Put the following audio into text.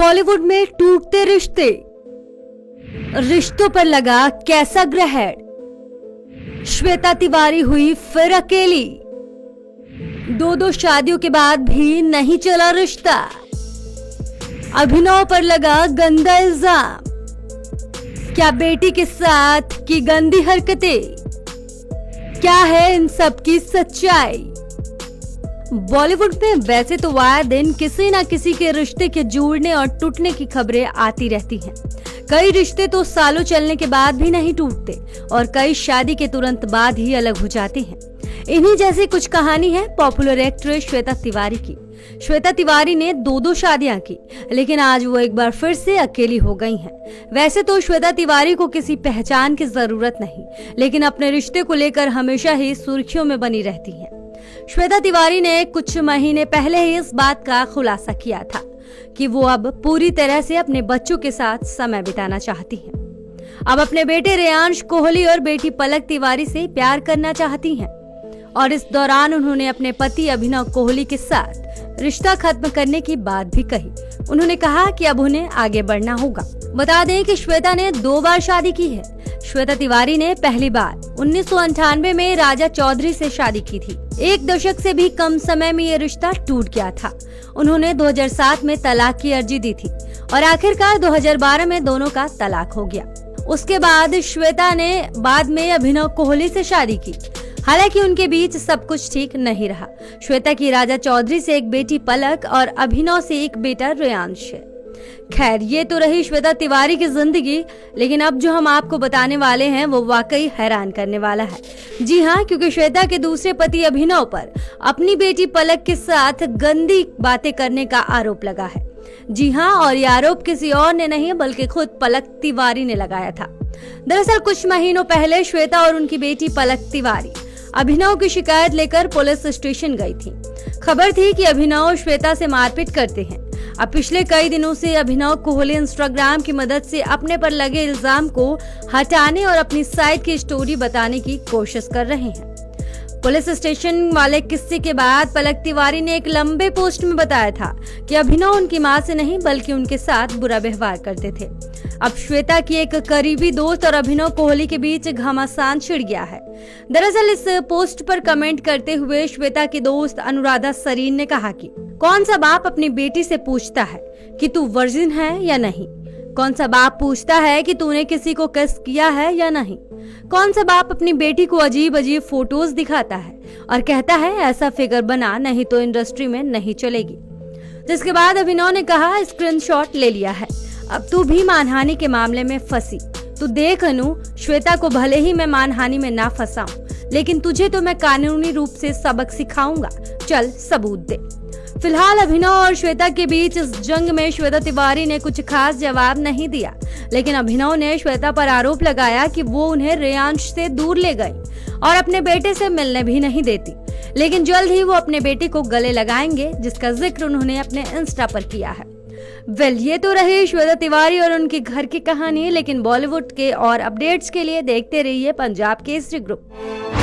बॉलीवुड में टूटते रिश्ते, रिश्तों पर लगा कैसा ग्रहण, श्वेता तिवारी हुई फिर अकेली, दो शादियों के बाद भी नहीं चला रिश्ता, अभिनव पर लगा गंदा इल्जाम, क्या बेटी के साथ की गंदी हरकतें, क्या है इन सब की सच्चाई। बॉलीवुड में वैसे तो आए दिन किसी न किसी के रिश्ते के जुड़ने और टूटने की खबरें आती रहती हैं। कई रिश्ते तो सालों चलने के बाद भी नहीं टूटते और कई शादी के तुरंत बाद ही अलग हो जाते हैं। इन्हीं जैसी कुछ कहानी है पॉपुलर एक्ट्रेस श्वेता तिवारी की। श्वेता तिवारी ने दो शादियां की, लेकिन आज वो एक बार फिर से अकेली हो गई हैं। वैसे तो श्वेता तिवारी को किसी पहचान की जरूरत नहीं, लेकिन अपने रिश्ते को लेकर हमेशा ही सुर्खियों में बनी रहती हैं। श्वेता तिवारी ने कुछ महीने पहले ही इस बात का खुलासा किया था कि वो अब पूरी तरह से अपने बच्चों के साथ समय बिताना चाहती हैं। अब अपने बेटे रेयांश कोहली और बेटी पलक तिवारी से प्यार करना चाहती हैं और इस दौरान उन्होंने अपने पति अभिनव कोहली के साथ रिश्ता खत्म करने की बात भी कही। उन्होंने कहा कि अब उन्हें आगे बढ़ना होगा। बता दें कि श्वेता ने 2 बार शादी की है। श्वेता तिवारी ने पहली बार 1998 में राजा चौधरी से शादी की थी। 1 दशक से भी कम समय में ये रिश्ता टूट गया था। उन्होंने 2007 में तलाक की अर्जी दी थी और आखिरकार 2012 में दोनों का तलाक हो गया। उसके बाद श्वेता ने बाद में अभिनव कोहली से शादी की। हालांकि उनके बीच सब कुछ ठीक नहीं रहा। श्वेता की राजा चौधरी से एक बेटी पलक और अभिनव से एक बेटा रेयांश है। खैर, ये तो रही श्वेता तिवारी की जिंदगी, लेकिन अब जो हम आपको बताने वाले हैं वो वाकई हैरान करने वाला है। जी हाँ, क्योंकि श्वेता के दूसरे पति अभिनव पर अपनी बेटी पलक के साथ गंदी बातें करने का आरोप लगा है। जी हाँ, और ये आरोप किसी और ने नहीं बल्कि खुद पलक तिवारी ने लगाया था। दरअसल कुछ महीनों पहले श्वेता और उनकी बेटी पलक तिवारी अभिनव की शिकायत लेकर पुलिस स्टेशन गई थी। खबर थी कि अभिनव श्वेता से मारपीट करते हैं। अब पिछले कई दिनों से अभिनव कोहली इंस्टाग्राम की मदद से अपने पर लगे इल्जाम को हटाने और अपनी साइड की स्टोरी बताने की कोशिश कर रहे हैं। पुलिस स्टेशन वाले किस्से के बाद पलक तिवारी ने एक लंबे पोस्ट में बताया था कि अभिनव उनकी मां से नहीं बल्कि उनके साथ बुरा व्यवहार करते थे। अब श्वेता की एक करीबी दोस्त और अभिनव कोहली के बीच घमासान छिड़ गया है। दरअसल इस पोस्ट पर कमेंट करते हुए श्वेता की दोस्त अनुराधा सरीन ने कहा कि कौन सा बाप अपनी बेटी से पूछता है कि तू वर्जिन है या नहीं? कौन सा बाप पूछता है कि तूने किसी को किस किया है या नहीं? कौन सा बाप अपनी बेटी को अजीब अजीब फोटोज दिखाता है और कहता है ऐसा फिगर बना नहीं तो इंडस्ट्री में नहीं चलेगी? जिसके बाद अभिनव ने कहा स्क्रीनशॉट ले लिया है, अब तू भी मानहानि के मामले में फंसी। तू देख अनु, श्वेता को भले ही मैं मानहानि में ना फंसाऊं, लेकिन तुझे तो मैं कानूनी रूप से सबक सिखाऊंगा। चल सबूत दे। फिलहाल अभिनव और श्वेता के बीच इस जंग में श्वेता तिवारी ने कुछ खास जवाब नहीं दिया, लेकिन अभिनव ने श्वेता पर आरोप लगाया कि वो उन्हें रेयांश से दूर ले गई और अपने बेटे से मिलने भी नहीं देती। लेकिन जल्द ही वो अपने बेटे को गले लगाएंगे, जिसका जिक्र उन्होंने अपने इंस्टा पर किया है। ये तो रही श्वेता तिवारी और उनके घर की कहानी, लेकिन बॉलीवुड के और अपडेट्स के लिए देखते रहिए पंजाब केसरी ग्रुप।